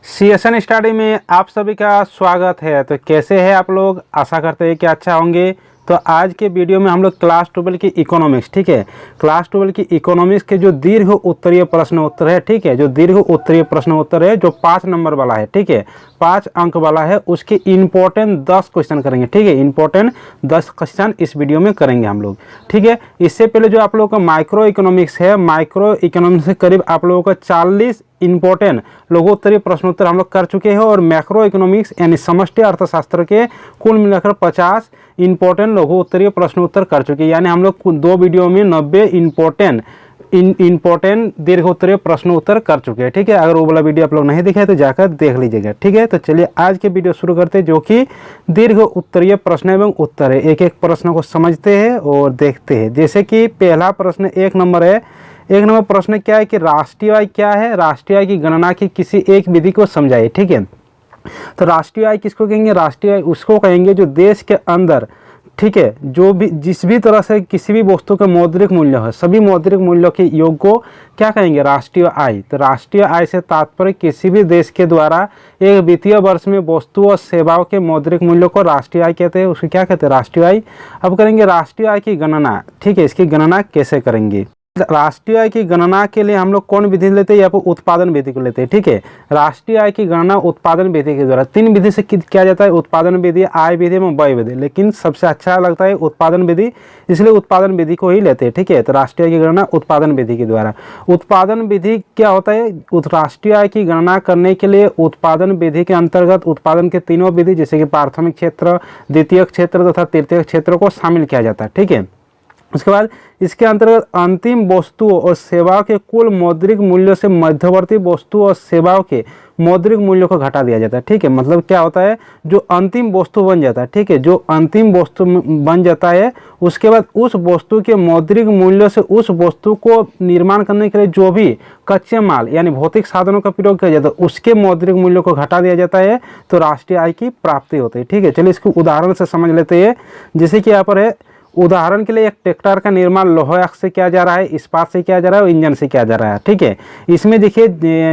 CSN study में आप सभी का स्वागत है। तो कैसे हैं आप लोग? आशा करते हैं कि अच्छा होंगे। तो आज के वीडियो में हम लोग क्लास 12 की इकोनॉमिक्स, ठीक है, क्लास 12 की इकोनॉमिक्स के जो दीर्घ उत्तरीय प्रश्न उत्तर है, ठीक है, जो दीर्घ उत्तरीय प्रश्न उत्तर है जो 5 नंबर वाला है, ठीक है, 5 अंक वाला है, उसके इम्पोर्टेंट 10 क्वेश्चन करेंगे, ठीक है, इम्पोर्टेंट 10 क्वेश्चन इस वीडियो में करेंगे हम लोग, ठीक है। इससे पहले जो आप लोगों का माइक्रो इकोनॉमिक्स है, माइक्रो इकोनॉमिक्स से करीब आप लोगों का 40 इंपॉर्टेंट लघुत्तरीय प्रश्नोत्तर हम लोग कर चुके हैं और मैक्रो इकोनॉमिक्स यानी समष्टि अर्थशास्त्र के कुल मिलाकर 50 इंपॉर्टेंट लघुत्तरीय प्रश्नोत्तर कर चुके हैं। यानी हम लोग 2 वीडियो में 90 इंपॉर्टेंट दीर्घोत्तरीय प्रश्नोत्तर कर चुके हैं, ठीक है। अगर वो वाला वीडियो आप लोग नहीं देखे तो जाकर देख लीजिएगा, ठीक है। तो चलिए आज के वीडियो शुरू करते हैं जो कि दीर्घ उत्तरीय प्रश्न एवं उत्तर है। एक एक प्रश्न को समझते हैं और देखते हैं। जैसे कि पहला प्रश्न 1 नंबर है। 1 नंबर प्रश्न क्या है कि राष्ट्रीय आय क्या है? राष्ट्रीय आय की गणना की किसी एक विधि को समझाइए, ठीक है। तो राष्ट्रीय आय किसको कहेंगे? राष्ट्रीय आय उसको कहेंगे जो देश के अंदर, ठीक है, जो भी जिस भी तरह से किसी भी वस्तु का मौद्रिक मूल्य है, सभी मौद्रिक मूल्यों के योग को क्या कहेंगे? राष्ट्रीय आय। तो राष्ट्रीय आय से तात्पर्य किसी भी देश के द्वारा एक वित्तीय वर्ष में वस्तु और सेवाओं के मौद्रिक मूल्यों को राष्ट्रीय आय कहते हैं। उसको क्या कहते हैं? राष्ट्रीय आय। अब करेंगे राष्ट्रीय आय की गणना, ठीक है। इसकी गणना कैसे करेंगे? राष्ट्रीय आय की गणना के लिए हम लोग कौन विधि लेते हैं? या फिर उत्पादन विधि को लेते हैं, ठीक है। राष्ट्रीय आय की गणना उत्पादन विधि के द्वारा 3 विधि से किया जाता है, उत्पादन विधि, आय विधि एवं व्यय विधि, लेकिन सबसे अच्छा लगता है उत्पादन विधि, इसलिए उत्पादन विधि को ही लेते हैं, ठीक है। तो राष्ट्रीय आय की गणना उत्पादन विधि के द्वारा। उत्पादन विधि क्या होता है? राष्ट्रीय आय की गणना करने के लिए उत्पादन विधि के अंतर्गत उत्पादन के तीनों विधि जैसे कि प्राथमिक क्षेत्र, द्वितीयक क्षेत्र तथा तृतीयक क्षेत्र को शामिल किया जाता है, ठीक है। उसके बाद इसके अंतर्गत अंतिम वस्तुओं और सेवाओं के कुल मौद्रिक मूल्यों से मध्यवर्ती वस्तुओं और सेवाओं के मौद्रिक मूल्यों को घटा दिया जाता है, ठीक है। मतलब क्या होता है? जो अंतिम वस्तु बन जाता है, ठीक है, जो अंतिम वस्तु बन जाता है, उसके बाद उस वस्तु के मौद्रिक मूल्यों से उस वस्तु को निर्माण करने के लिए जो भी कच्चे माल यानी भौतिक साधनों का प्रयोग किया जाता है, उसके मौद्रिक मूल्यों को घटा दिया जाता है, तो राष्ट्रीय आय की प्राप्ति होती है, ठीक है। चलिए इसको उदाहरण से समझ लेते हैं। जैसे कि यहाँ पर है, उदाहरण के लिए एक ट्रैक्टर का निर्माण लोहा से किया जा रहा है, इस्पात से किया जा रहा है और इंजन से किया जा रहा है, ठीक है। इसमें देखिए,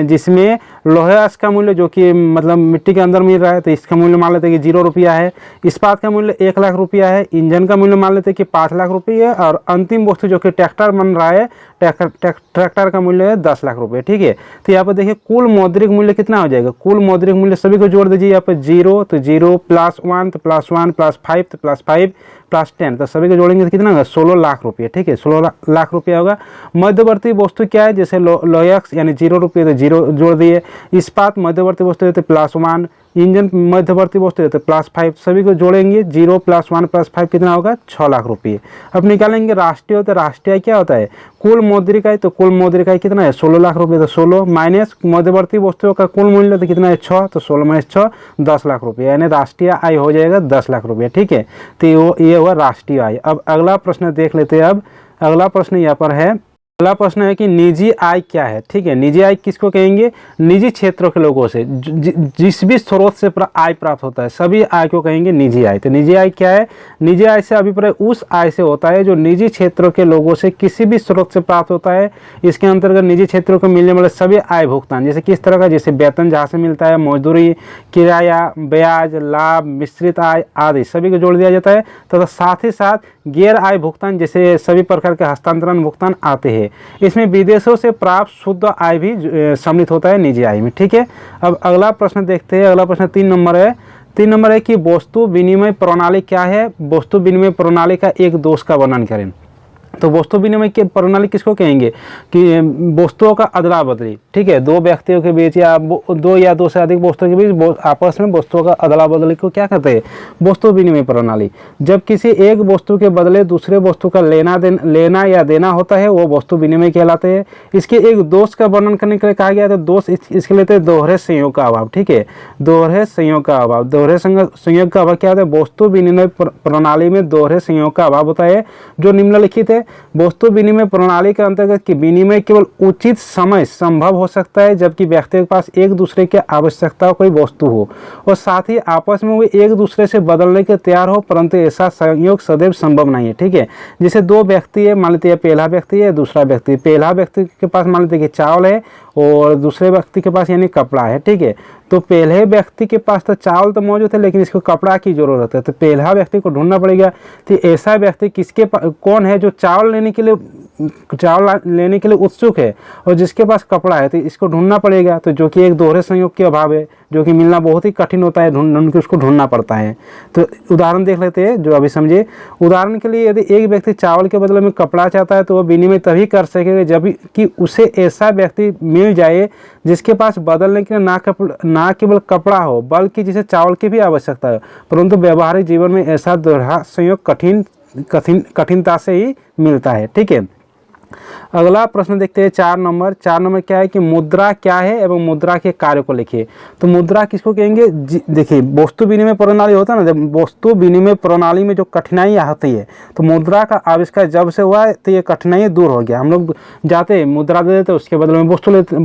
जिसमें लोहा का मूल्य जो कि मतलब मिट्टी के अंदर मिल रहा है, तो इसका मूल्य मान लेते हैं कि 0 रुपया है। इस्पात का मूल्य 1 लाख रुपया है। इंजन का मूल्य मान लेते हैं कि 5 लाख रुपये है। और अंतिम वस्तु जो कि ट्रैक्टर बन रहा है, ट्रैक्टर का मूल्य है 10 लाख रुपये, ठीक है। तो यहाँ पर देखिए कुल मौद्रिक मूल्य कितना हो जाएगा? कुल मौद्रिक मूल्य सभी को जोड़ दीजिए। यहाँ पर 0 तो 0 +1 तो +1 +5 तो +5 +10, तो सभी को जोड़ेंगे तो कितना होगा? 16 लाख रुपये, ठीक है, 16 लाख रुपये होगा। मध्यवर्ती वस्तु क्या है? जैसे लोहा यानी 0 रुपये तो 0 जोड़ दिए। इस्पात मध्यवर्ती वस्तु है तो +1, इंजन मध्यवर्ती वस्तु है तो +5, सभी को जोड़ेंगे 0 +1 +5 कितना होगा? 6 लाख रुपये। अब निकालेंगे राष्ट्रीय हो तो राष्ट्रीय क्या होता है? कुल मौद्रिक आय। तो कुल मौद्रिक आय कितना है? 16 लाख रुपये, तो 16 माइनस मध्यवर्ती वस्तुओं का कुल मूल्य तो कितना है? 6, तो 16 - 6 10 लाख रुपये, यानी राष्ट्रीय आय हो जाएगा 10 लाख रुपये, ठीक है। तो ये हुआ राष्ट्रीय आय। अब अगला प्रश्न देख लेते हैं। अब अगला प्रश्न यहाँ पर है, अगला प्रश्न है कि निजी आय क्या है, ठीक है। निजी आय किसको कहेंगे? निजी क्षेत्रों के लोगों से जिस भी स्रोत से आय प्राप्त होता है, सभी आय को कहेंगे निजी आय। तो निजी आय क्या है? निजी आय से अभिप्राय उस आय से होता है जो निजी क्षेत्रों के लोगों से किसी भी स्रोत से प्राप्त होता है। इसके अंतर्गत निजी क्षेत्रों को मिलने वाले सभी आय भुगतान, जैसे किस तरह का? जैसे वेतन जहाँ से मिलता है, मजदूरी, किराया, ब्याज, लाभ, मिश्रित आय आदि सभी को जोड़ दिया जाता है। तथा साथ ही साथ गैर आय भुगतान जैसे सभी प्रकार के हस्तांतरण भुगतान आते हैं। इसमें विदेशों से प्राप्त शुद्ध आय भी सम्मिलित होता है निजी आय में, ठीक है। अब अगला प्रश्न देखते हैं। अगला प्रश्न 3 नंबर है। 3 नंबर है कि वस्तु विनिमय प्रणाली क्या है? वस्तु विनिमय प्रणाली का एक दोष का वर्णन करें। तो वस्तु विनिमय की प्रणाली किसको कहेंगे? कि वस्तुओं का अदला बदली, ठीक है, 2 व्यक्तियों के बीच या 2 या 2 से अधिक वस्तुओं के बीच आपस में वस्तुओं का अदला बदली को क्या कहते हैं? वस्तु विनिमय प्रणाली। जब किसी एक वस्तु के बदले दूसरे वस्तु का लेना या देना होता है, वो वस्तु विनिमय कहलाते हैं। इसके एक दोष का वर्णन करने के लिए कहा गया, तो दोष इसके लिए दोहरे संयोग का अभाव, ठीक है, दोहरे संयोग का अभाव। दोहरे संयोग का अभाव क्या होता है? वस्तु विनिमय प्रणाली में दोहरे संयोग का अभाव होता है जो निम्नलिखित है। वस्तु विनिमय प्रणाली के अंतर्गत कि विनिमय केवल उचित समय संभव हो सकता है जबकि व्यक्तियों के पास एक दूसरे की आवश्यकता कोई वस्तु हो और साथ ही आपस में वो एक दूसरे से बदलने के तैयार हो, परंतु ऐसा संयोग सदैव संभव नहीं है, ठीक है। जैसे 2 व्यक्ति है, मान लेते हैं पहला व्यक्ति है दूसरा व्यक्ति, पहला व्यक्ति के पास मान लेते हैं कि चावल है और दूसरे व्यक्ति के पास यानी कपड़ा है, ठीक है। तो पहले व्यक्ति के पास तो चावल तो मौजूद है लेकिन इसको कपड़ा की ज़रूरत है, तो पहला व्यक्ति को ढूंढना पड़ेगा। तो ऐसा व्यक्ति कौन है जो चावल लेने के लिए उत्सुक है और जिसके पास कपड़ा है, तो इसको ढूंढना पड़ेगा। तो जो कि एक दोहरे संयोग के अभाव है, जो कि मिलना बहुत ही कठिन होता है, ढूंढ के उसको ढूंढना पड़ता है। तो उदाहरण देख लेते हैं जो अभी समझे। उदाहरण के लिए यदि एक व्यक्ति चावल के बदले में कपड़ा चाहता है तो वह विनिमय तभी कर सकेगा जब कि उसे ऐसा व्यक्ति मिल जाए जिसके पास बदलने के लिए ना केवल कपड़ा हो बल्कि जिसे चावल की भी आवश्यकता है, परंतु व्यवहारिक जीवन में ऐसा दोहरा संयोग कठिनता से ही मिलता है, ठीक है। अगला प्रश्न देखते हैं 4 नंबर। 4 नंबर क्या है कि मुद्रा क्या है एवं मुद्रा के कार्य को लिखिए। तो मुद्रा किसको कहेंगे? देखिए, वस्तु विनिमय प्रणाली होता है ना, जब वस्तु विनिमय प्रणाली में जो कठिनाइयाँ आती है तो मुद्रा का आविष्कार जब से हुआ है तो ये कठिनाई दूर हो गया। हम लोग जाते हैं मुद्रा दे देते हैं, उसके बदले में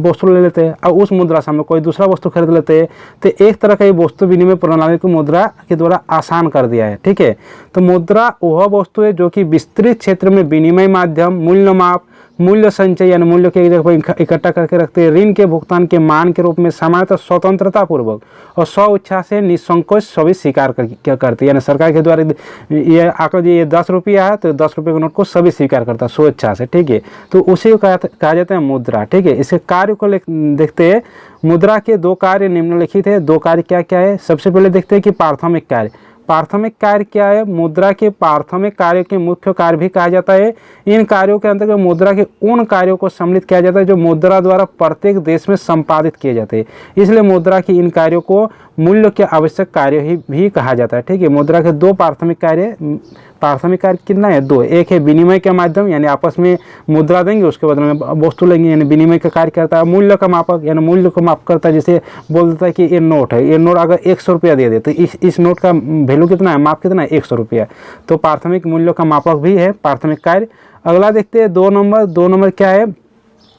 वस्तु ले लेते हैं और उस मुद्रा से हम लोग कोई दूसरा वस्तु खरीद लेते हैं। तो एक तरह का ये वस्तु विनिमय प्रणाली को मुद्रा के द्वारा आसान कर दिया है, ठीक है। तो मुद्रा वह वस्तु है जो कि विस्तृत क्षेत्र में विनिमय माध्यम, मूल्य माप, मूल्य संचय यानी मूल्य के एक जगह पर इकट्ठा करके रखते हैं, ऋण के भुगतान के मान के रूप में सामान्यतः स्वतंत्रता पूर्वक और स्व इच्छा से निसंकोच सभी स्वीकार करते हैं। यानी सरकार के द्वारा ये आकर ये 10 रुपया है तो 10 रुपये के नोट को सभी स्वीकार करता है स्व इच्छा से, ठीक है। तो उसे कहा जाता है मुद्रा, ठीक है। इसके कार्य को देखते हैं। मुद्रा के 2 कार्य निम्नलिखित है। 2 कार्य क्या क्या है? सबसे पहले देखते हैं कि प्राथमिक कार्य। प्राथमिक कार्य क्या है? मुद्रा के प्राथमिक कार्य के मुख्य कार्य भी कहा जाता है। इन कार्यों के अंतर्गत मुद्रा के उन कार्यों को सम्मिलित किया जाता है जो मुद्रा द्वारा प्रत्येक देश में संपादित किए जाते हैं। इसलिए मुद्रा की इन कार्यों को मूल्य के आवश्यक कार्य ही भी कहा जाता है, ठीक है। मुद्रा के 2 प्राथमिक कार्य कितना है? 2। एक है विनिमय के माध्यम, यानी आपस में मुद्रा देंगे उसके बदले में वस्तु लेंगे, यानी विनिमय का कार्य करता है। मूल्य का मापक, यानी मूल्य को माप करता है, जैसे बोल देता है कि ये नोट है, ये नोट अगर 100 रुपया दे दे तो इस नोट का वैल्यू कितना है, माप कितना है? 100 रुपया। तो प्राथमिक मूल्यों का मापक भी है प्राथमिक कार्य। अगला देखते हैं 2 नंबर। 2 नंबर क्या है?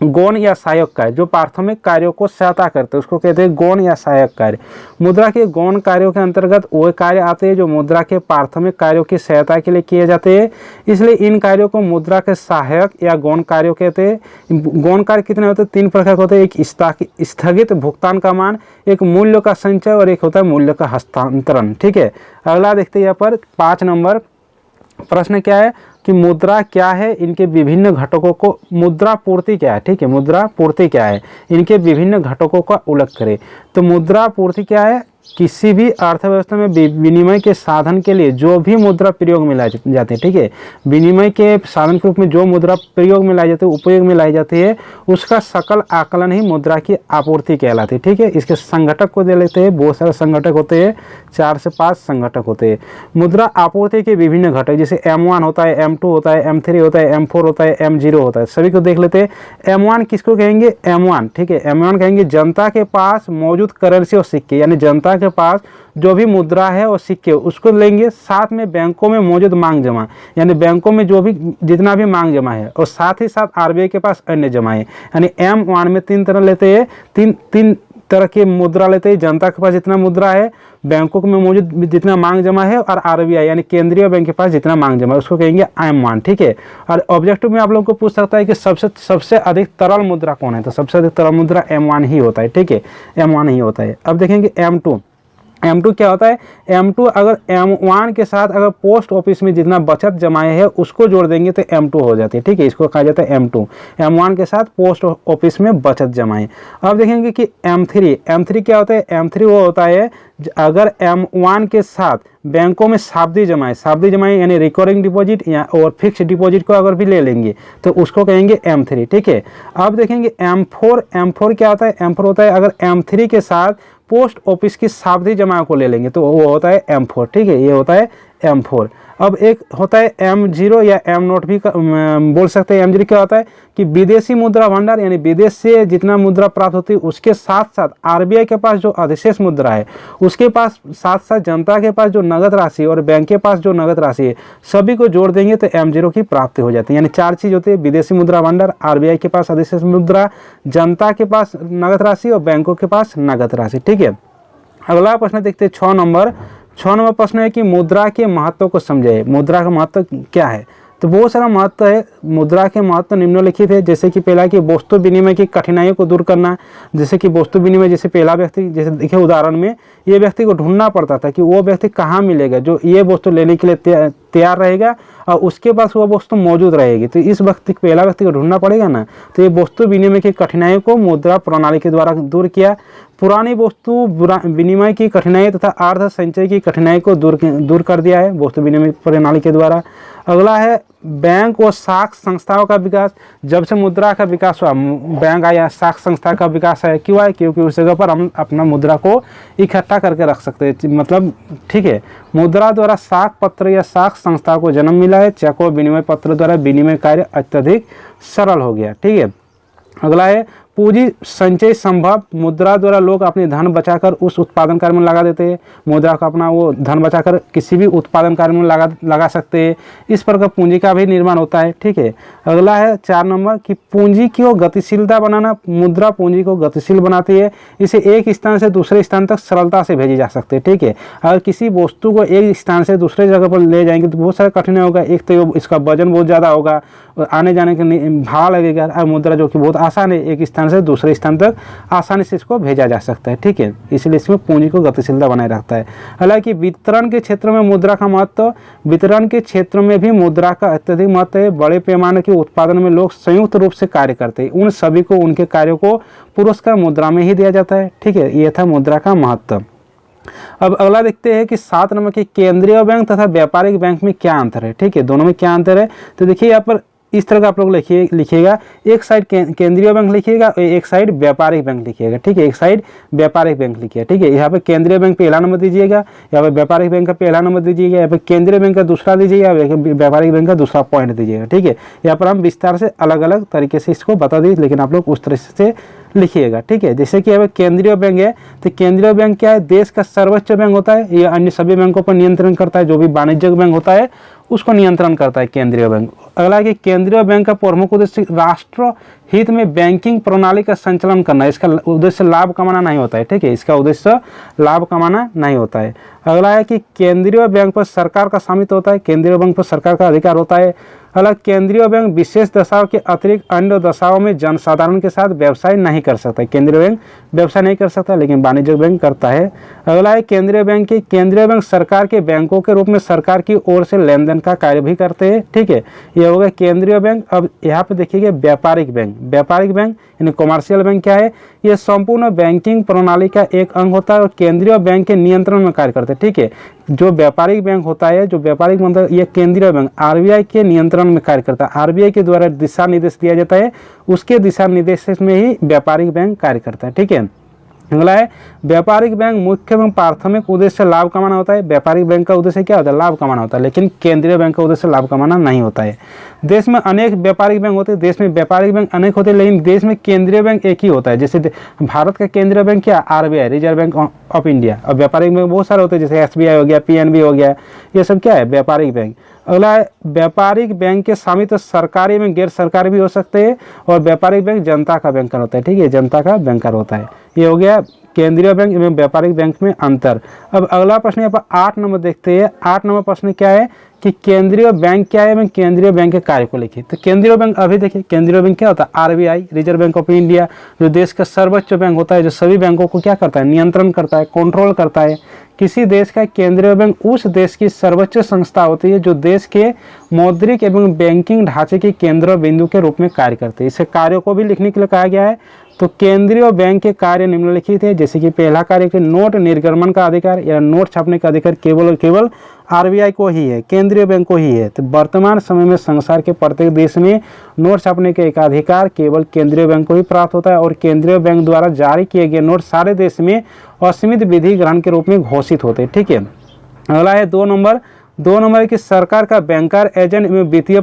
गौण या सहायक कार्य। जो प्राथमिक कार्यों को सहायता करते हैं उसको कहते हैं गौण या सहायक कार्य। मुद्रा के गौण कार्यों के अंतर्गत वो कार्य आते हैं जो मुद्रा के प्राथमिक कार्यों की सहायता के लिए किए जाते हैं। इसलिए इन कार्यों को मुद्रा के सहायक या गौण कार्यों कहते हैं। गौण कार्य कितने होते हैं? 3 प्रकार के होते हैं। एक स्थगित भुगतान का मान, एक मूल्य का संचय और एक होता है मूल्य का हस्तांतरण, ठीक है। अगला देखते हैं यहाँ पर 5 नंबर प्रश्न क्या है कि मुद्रा क्या है, इनके विभिन्न घटकों को, मुद्रा पूर्ति क्या है, ठीक है। मुद्रा पूर्ति क्या है, इनके विभिन्न घटकों का उल्लेख करें। तो मुद्रा पूर्ति क्या है? किसी भी अर्थव्यवस्था में विनिमय के साधन के लिए जो भी मुद्रा प्रयोग में लाई जाती है, ठीक है। विनिमय के साधन के रूप में जो मुद्रा प्रयोग में लाई जाती है, उपयोग में लाई जाती है, उसका सकल आकलन ही मुद्रा की आपूर्ति कहलाती है, ठीक है। इसके संगठक को दे लेते हैं। बहुत सारे संगठक होते हैं, 4 से 5 संगठक होते हैं। मुद्रा आपूर्ति के विभिन्न घटक जैसे M1 होता है, M2 होता है, M3 होता है, M4 होता है, M0 होता है। सभी को देख लेते हैं। M1 किसको कहेंगे? M1, ठीक है। M1 कहेंगे जनता के पास मौजूद करेंसी और सिक्के, यानी जनता के पास जो भी मुद्रा है और सिक्के उसको लेंगे, साथ में बैंकों में मौजूद मांग जमा, यानी बैंकों में जो भी जितना भी मांग जमा है, और साथ ही साथ RBI के पास अन्य जमा है। यानी M1 में 3 तरह लेते हैं, तीन तरह की मुद्रा लेते हैं। जनता के पास जितना मुद्रा है, बैंकों में मौजूद जितना मांग जमा है, और RBI यानी केंद्रीय बैंक के पास जितना मांग जमा है उसको कहेंगे M1, ठीक है। और ऑब्जेक्टिव में आप लोगों को पूछ सकता है कि सबसे अधिक तरल मुद्रा कौन है? तो सबसे अधिक तरल मुद्रा M1 ही होता है, ठीक है। M1 ही होता है। अब देखेंगे M2 क्या होता है? M2 अगर M1 के साथ अगर पोस्ट ऑफिस में जितना बचत जमाए है उसको जोड़ देंगे तो M2 हो जाती है, ठीक है। इसको कहा जाता है M2, M1 के साथ पोस्ट ऑफिस में बचत जमाए। अब देखेंगे कि M3 क्या होता है? M3 वो होता है अगर M1 के साथ बैंकों में सावधि जमाए यानी रिकरिंग डिपॉजिट या और फिक्स डिपॉजिट को अगर भी ले लेंगे तो उसको कहेंगे M3, ठीक है। अब देखेंगे M4 क्या होता है? M4 होता है अगर M3 के साथ पोस्ट ऑफिस की सावधि जमा को ले लेंगे तो वो होता है M4, ठीक है। ये होता है M4। अब एक होता है M0 या M0 भी बोल सकते हैं। M0 क्या होता है कि विदेशी मुद्रा भंडार, यानी विदेश से जितना मुद्रा प्राप्त होती है उसके साथ साथ RBI के पास जो अधिशेष मुद्रा है उसके पास साथ साथ जनता के पास जो नगद राशि और बैंक के पास जो नगद राशि है सभी को जोड़ देंगे तो M0 की प्राप्ति हो जाती है। यानी 4 चीज़ होती है: विदेशी मुद्रा भंडार, RBI के पास अधिशेष मुद्रा, जनता के पास नगद राशि और बैंकों के पास नगद राशि, ठीक है। अगला प्रश्न देखते हैं 6 नंबर प्रश्न है कि मुद्रा के महत्व को समझे। मुद्रा का महत्व क्या है? तो बहुत सारा महत्व है। मुद्रा के महत्व निम्नलिखित है, जैसे कि पहला कि वस्तु विनिमय की कठिनाइयों को दूर करना। जैसे कि वस्तु विनिमय, जैसे पहला व्यक्ति, जैसे देखिए उदाहरण में ये व्यक्ति को ढूंढना पड़ता था कि वो व्यक्ति कहाँ मिलेगा जो ये वस्तु लेने के लिए तैयार रहेगा और उसके पास वो वस्तु मौजूद रहेगी। तो इस व्यक्ति, पहला व्यक्ति को ढूंढना पड़ेगा ना। तो ये वस्तु विनिमय की कठिनाइयों को मुद्रा प्रणाली के द्वारा दूर किया। पुरानी वस्तु विनिमय की कठिनाई तथा अर्थ संचय की कठिनाई को दूर कर दिया है वस्तु विनिमय प्रणाली के द्वारा। अगला है बैंक और साख संस्थाओं का विकास। जब से मुद्रा का विकास हुआ, बैंक आया, साख संस्था का विकास है। क्यों है? क्योंकि उस जगह पर हम अपना मुद्रा को इकट्ठा करके रख सकते हैं, मतलब ठीक है। मुद्रा द्वारा साख पत्र या साख संस्था को जन्म मिला है। चेक और विनिमय पत्र द्वारा विनिमय कार्य अत्यधिक सरल हो गया। ठीक है। अगला है पूंजी संचय संभव। मुद्रा द्वारा लोग अपने धन बचाकर उस उत्पादन कार्य में लगा देते हैं। मुद्रा का अपना वो धन बचाकर किसी भी उत्पादन कार्य में लगा सकते हैं। इस प्रकार पूंजी का भी निर्माण होता है। ठीक है। अगला है 4 नंबर कि पूंजी की गतिशीलता बनाना। मुद्रा पूंजी को गतिशील बनाती है। इसे एक स्थान से दूसरे स्थान तक सरलता से भेजी जा सकती है। ठीक है। अगर किसी वस्तु को एक स्थान से दूसरे जगह पर ले जाएंगे तो बहुत सारा कठिनाई होगा। एक तो इसका वजन बहुत ज़्यादा होगा, आने जाने का भाड़ा लगेगा। और मुद्रा जो कि बहुत आसान है, एक स्थान से दूसरे स्थान तक आसानी से इसको भेजा जा सकता है। ठीक है। इसलिए इसमें पूंजी को गतिशीलता बनाए रखता है। हालांकि वितरण के क्षेत्र में मुद्रा का महत्व, वितरण के क्षेत्र में भी मुद्रा का अत्यधिक महत्व है। बड़े पैमाने के उत्पादन में लोग संयुक्त रूप से कार्य करते हैं। उन सभी को उनके कार्यों को पुरस्कार मुद्रा में ही दिया जाता है। ठीक है। ये था मुद्रा का महत्व। अब अगला देखते हैं कि 7 नंबर की केंद्रीय बैंक तथा व्यापारिक बैंक में क्या अंतर है। ठीक है। दोनों में क्या अंतर है? तो देखिए यहाँ पर इस तरह का आप लोग लिखिएगा। एक साइड केंद्रीय बैंक लिखिएगा और एक साइड व्यापारिक बैंक लिखिएगा। ठीक है। एक साइड व्यापारिक बैंक लिखिएगा। ठीक है। यहाँ पे केंद्रीय बैंक पहला नंबर दीजिएगा, यहाँ पे व्यापारिक बैंक का पहला नंबर दीजिएगा, यहाँ पे केंद्रीय बैंक का दूसरा दीजिएगा, व्यापारिक बैंक का दूसरा पॉइंट दीजिएगा। ठीक है। यहाँ पर हम विस्तार से अलग अलग तरीके से इसको बता दी, लेकिन आप लोग उस तरह से लिखिएगा। ठीक है। जैसे कि अब केंद्रीय बैंक है, तो केंद्रीय बैंक क्या है? देश का सर्वोच्च बैंक होता है। ये अन्य सभी बैंकों पर नियंत्रण करता है। जो भी वाणिज्यिक बैंक होता है उसको नियंत्रण करता है केंद्रीय बैंक। अगला कि केंद्रीय बैंक का प्रमुख उद्देश्य राष्ट्र हित में बैंकिंग प्रणाली का संचालन करना है। इसका उद्देश्य लाभ कमाना नहीं होता है। ठीक है। इसका उद्देश्य लाभ कमाना नहीं होता है। अगला है कि केंद्रीय बैंक पर सरकार का स्वामित्व होता है। केंद्रीय बैंक पर सरकार का अधिकार होता है। अगला, केंद्रीय बैंक विशेष दशाओं के अतिरिक्त अन्य दशाओं में जनसाधारण के साथ व्यवसाय नहीं कर सकता। केंद्रीय बैंक व्यवसाय नहीं कर सकता, लेकिन वाणिज्यिक बैंक करता है। अगला है केंद्रीय बैंक सरकार के बैंकों के रूप में सरकार की ओर से लेन देन का कार्य भी करते हैं। ठीक है। ये हो गया केंद्रीय बैंक। अब यहाँ पे देखिए व्यापारिक बैंक। व्यापारिक बैंक यानी कॉमर्शियल बैंक क्या है? ये संपूर्ण बैंकिंग प्रणाली का एक अंग होता है और केंद्रीय बैंक के नियंत्रण में कार्य करते हैं। ठीक है। जो व्यापारिक बैंक होता है, जो व्यापारिक मतलब ये केंद्रीय बैंक आरबीआई के नियंत्रण में कार्य करता है। आरबीआई के द्वारा दिशा निर्देश दिया जाता है, उसके दिशा निर्देश में ही व्यापारिक बैंक कार्य करता है। ठीक है। अगला है व्यापारिक बैंक मुख्य एवं प्राथमिक उद्देश्य लाभ कमाना होता है। व्यापारिक बैंक का उद्देश्य क्या होता है? लाभ कमाना होता है, लेकिन केंद्रीय बैंक का उद्देश्य लाभ कमाना नहीं होता है। देश में अनेक व्यापारिक बैंक होते हैं। देश में व्यापारिक बैंक अनेक होते हैं, लेकिन देश में केंद्रीय बैंक एक ही होता है। जैसे भारत का केंद्रीय बैंक क्या? RBI, reserve bank of India. और व्यापारिक बैंक बहुत सारे होते हैं, जैसे एसबीआई हो गया, पीएनबी हो गया, ये सब क्या है? व्यापारिक बैंक। अगला है व्यापारिक बैंक के स्वामित्व सरकारी एवं गैर सरकारी भी हो सकते हैं और व्यापारिक बैंक जनता का बैंकर होता है। ठीक है। जनता का बैंकर होता है। ये हो गया केंद्रीय बैंक एवं व्यापारिक बैंक में अंतर। अब अगला प्रश्न यहाँ पर 8 नंबर देखते हैं। 8 नंबर प्रश्न क्या है कि केंद्रीय बैंक क्या है एवं केंद्रीय बैंक के कार्य को लिखिए। तो केंद्रीय बैंक अभी देखिए, केंद्रीय बैंक क्या होता है? RBI, reserve bank of India, जो देश का सर्वोच्च बैंक होता है, जो सभी बैंकों को क्या करता है? नियंत्रण करता है, कंट्रोल करता है। किसी देश का केंद्रीय बैंक उस देश की सर्वोच्च संस्था होती है जो देश के मौद्रिक एवं बैंकिंग ढांचे के केंद्र बिंदु के रूप में कार्य करते हैं। इसे कार्यों को भी लिखने के लिए कहा गया है। तो केंद्रीय बैंक के कार्य निम्नलिखित है। जैसे कि पहला कार्य कि नोट निर्गमन का अधिकार या नोट छापने का अधिकार केवल और केवल आरबीआई को ही है, केंद्रीय बैंक को ही है। तो वर्तमान समय में संसार के प्रत्येक देश में नोट छापने का एक अधिकार केवल केंद्रीय बैंक को ही प्राप्त होता है और केंद्रीय बैंक द्वारा जारी किए गए नोट सारे देश में असीमित विधि ग्रहण के रूप में घोषित होते हैं। ठीक है। अगला है 2 नंबर की सरकार का बैंकर एजेंट एवं वित्तीय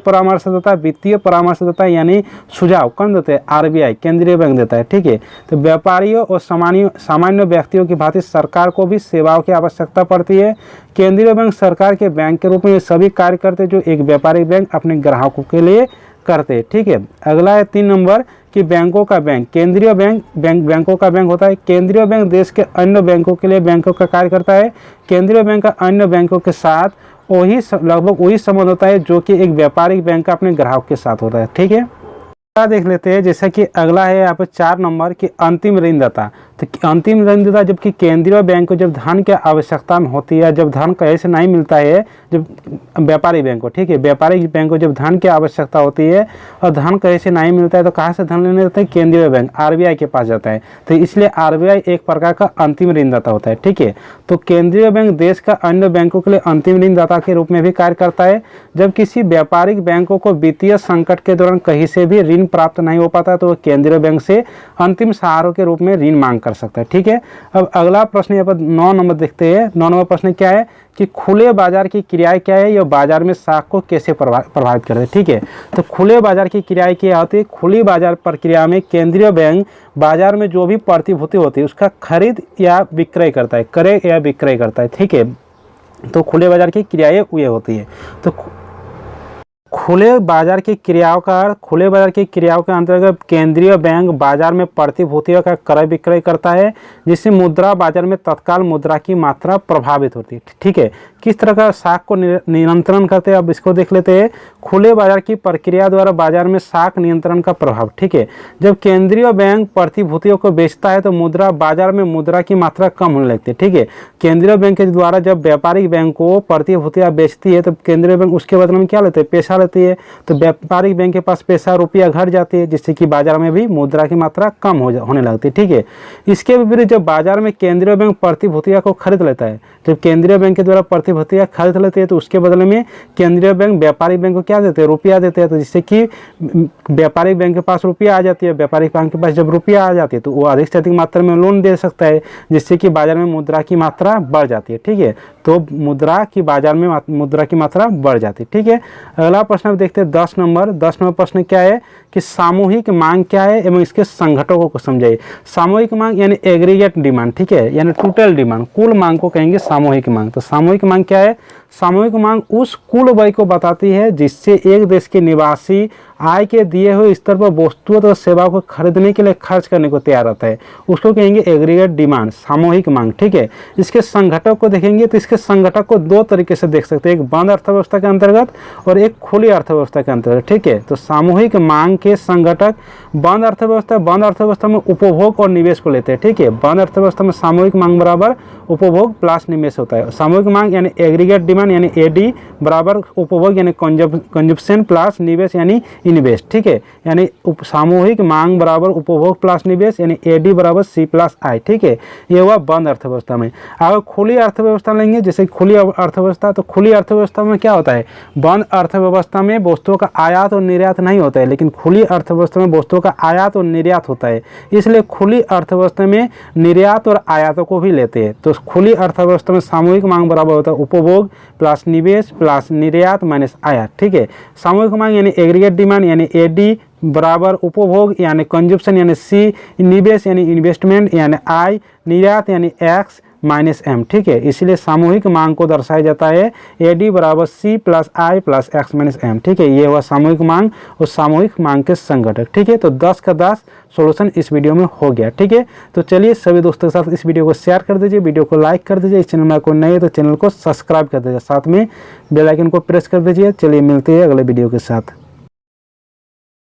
परामर्शदाता यानी सुझाव कौन देते हैं? आरबीआई, केंद्रीय बैंक देता है। ठीक है। तो व्यापारियों और सामान्य व्यक्तियों की भांति सरकार को भी सेवाओं की आवश्यकता पड़ती है। केंद्रीय बैंक सरकार के बैंक के रूप में सभी कार्य करते हैं जो एक व्यापारिक बैंक अपने ग्राहकों के लिए करते हैं। ठीक है। अगला है 3 नंबर कि बैंकों का बैंक। केंद्रीय बैंकों का बैंक होता है। केंद्रीय बैंक देश के अन्य बैंकों के लिए बैंकों का कार्य करता है। केंद्रीय बैंक का अन्य बैंकों के साथ लगभग वही संबंध होता है जो कि एक व्यापारिक बैंक का अपने ग्राहक के साथ होता है। ठीक है, देख लेते हैं। जैसा कि अगला है यहाँ पर 4 नंबर की अंतिम ऋणदाता। तो अंतिम ऋणदाता जबकि केंद्रीय बैंक को जब धन की आवश्यकता होती है, जब धन कहीं से नहीं मिलता है, जब व्यापारिक बैंक को, ठीक है, व्यापारिक बैंक को जब धन की आवश्यकता होती है और धन कहीं से नहीं मिलता है तो कहाँ से धन लेने जाता है? केंद्रीय बैंक आरबीआई के पास जाता है। तो इसलिए आरबीआई एक प्रकार का अंतिम ऋणदाता होता है। ठीक है, तो केंद्रीय बैंक देश का अन्य बैंकों के लिए अंतिम ऋणदाता के रूप में भी कार्य करता है। जब किसी व्यापारिक बैंकों को वित्तीय संकट के दौरान कहीं से भी ऋण प्राप्त नहीं हो पाता तो केंद्रीय बैंक से अंतिम सहारों के रूप में ऋण मांग कर सकता है। ठीक है, अब अगला प्रश्न यहाँ पर 9 नंबर देखते हैं। 9 नंबर प्रश्न क्या है कि खुले बाजार की क्रियाएं क्या है, यह बाजार में साख को कैसे प्रभावित करते हैं। ठीक है, तो खुले बाजार की क्रियाएं क्या होती है? खुली बाजार प्रक्रिया में केंद्रीय बैंक बाजार में जो भी प्रतिभूति होती है उसका खरीद या विक्रय करता है, क्रय या विक्रय करता है। ठीक है, तो खुले बाजार की क्रियाएं ये होती है। तो खुले बाजार की क्रियाओं के अंतर्गत केंद्रीय बैंक बाजार में प्रतिभूतियों का क्रय विक्रय करता है, जिससे मुद्रा बाजार में तत्काल मुद्रा की मात्रा प्रभावित होती है। ठीक है, किस तरह का साख को नियंत्रण करते हैं, अब इसको देख लेते हैं। खुले बाजार की प्रक्रिया द्वारा बाजार में साख नियंत्रण का प्रभाव। ठीक है, जब केंद्रीय बैंक प्रतिभूतियों को बेचता है तो मुद्रा बाजार में मुद्रा की मात्रा कम होने लगती है। ठीक है, केंद्रीय बैंक के द्वारा जब व्यापारिक बैंक को प्रतिभूतियां बेचती है तो केंद्रीय बैंक उसके बदले में क्या लेते हैं? पैसा लेती है। तो व्यापारिक बैंक के पास पैसा रुपया घट जाती है, जिससे कि बाजार में भी मुद्रा की मात्रा कम होने लगती है। ठीक है, इसके विपरीत जब बाजार में केंद्रीय बैंक प्रतिभूतियां को खरीद लेता है, जब केंद्रीय बैंक के द्वारा प्रतिभूतियां खरीद लेते हैं तो उसके बदले में केंद्रीय बैंक व्यापारिक बैंक को क्या देते हैं? रुपया देते हैं। तो जिससे कि व्यापारिक बैंक के पास रुपया आ जाती है, व्यापारिक बैंक के पास जब रुपया आ जाती है तो वो अधिक से अधिक मात्रा में लोन दे सकता है, जिससे कि बाजार में मुद्रा की मात्रा बढ़ जाती है। ठीक है, तो बाजार में मुद्रा की मात्रा बढ़ जाती है। ठीक है, अगला प्रश्न देखते हैं 10 नंबर प्रश्न क्या है कि सामूहिक मांग क्या है एवं इसके संघटकों को समझाइए। सामूहिक मांग यानी एग्रीगेट डिमांड। ठीक है, यानी टोटल डिमांड, कुल मांग को कहेंगे सामूहिक मांग। तो सामूहिक मांग क्या है? सामूहिक मांग उस कुल व्यय को बताती है जिससे एक देश के निवासी आय के दिए हुए स्तर पर वस्तुओं और सेवाओं को खरीदने के लिए खर्च करने को तैयार रहता है, उसको कहेंगे एग्रीगेट डिमांड, सामूहिक मांग। ठीक है, इसके संघटक को देखेंगे तो इसके संघटक को 2 तरीके से देख सकते हैं, एक बंद अर्थव्यवस्था के अंतर्गत और एक खुली अर्थव्यवस्था के अंतर्गत। ठीक है, तो सामूहिक मांग के संघटक बंद अर्थव्यवस्था में उपभोग और निवेश को लेते हैं। ठीक है, बंद अर्थव्यवस्था में सामूहिक मांग बराबर उपभोग प्लस निवेश होता है। सामूहिक मांग यानी एग्रीगेट डिमांड यानी एडी बराबर उपभोग यानी कंजप्शन प्लस निवेश यानी इन्वेस्ट। ठीक है, यानी सामूहिक मांग बराबर उपभोग प्लस निवेश यानी एडी बराबर सी प्लस आई। ठीक है, ये हुआ बंद अर्थव्यवस्था में। अगर खुली अर्थव्यवस्था लेंगे, जैसे खुली अर्थव्यवस्था, तो खुली अर्थव्यवस्था में क्या होता है? बंद अर्थव्यवस्था में वस्तुओं का आयात और निर्यात नहीं होता है, लेकिन खुली अर्थव्यवस्था में वस्तुओं का आयात और निर्यात होता है, इसलिए खुली अर्थव्यवस्था में निर्यात और आयातों को भी लेते हैं। तो खुली अर्थव्यवस्था में सामूहिक मांग बराबर होता है उपभोग प्लस निवेश प्लस निर्यात माइनस आयात। ठीक है, सामूहिक मांग यानी एग्रीगेट डिमांड यानी एडी बराबर उपभोग यानी कंजप्शन यानी सी, निवेश यानी इन्वेस्टमेंट यानी आई, निर्यात यानी एक्स माइनस एम। ठीक है, इसलिए सामूहिक मांग को दर्शाया जाता है एडी बराबर सी प्लस आई प्लस एक्स माइनस एम। ठीक है, ये हुआ सामूहिक मांग और सामूहिक मांग के संघटक। ठीक है, तो 10 का 10 सॉल्यूशन इस वीडियो में हो गया। ठीक है, तो चलिए सभी दोस्तों के साथ इस वीडियो को शेयर कर दीजिए, वीडियो को लाइक कर दीजिए, इस चैनल में कोई नए तो चैनल को सब्सक्राइब कर दीजिए, साथ में बेल आइकन को प्रेस कर दीजिए। चलिए मिलते हैं अगले वीडियो के साथ।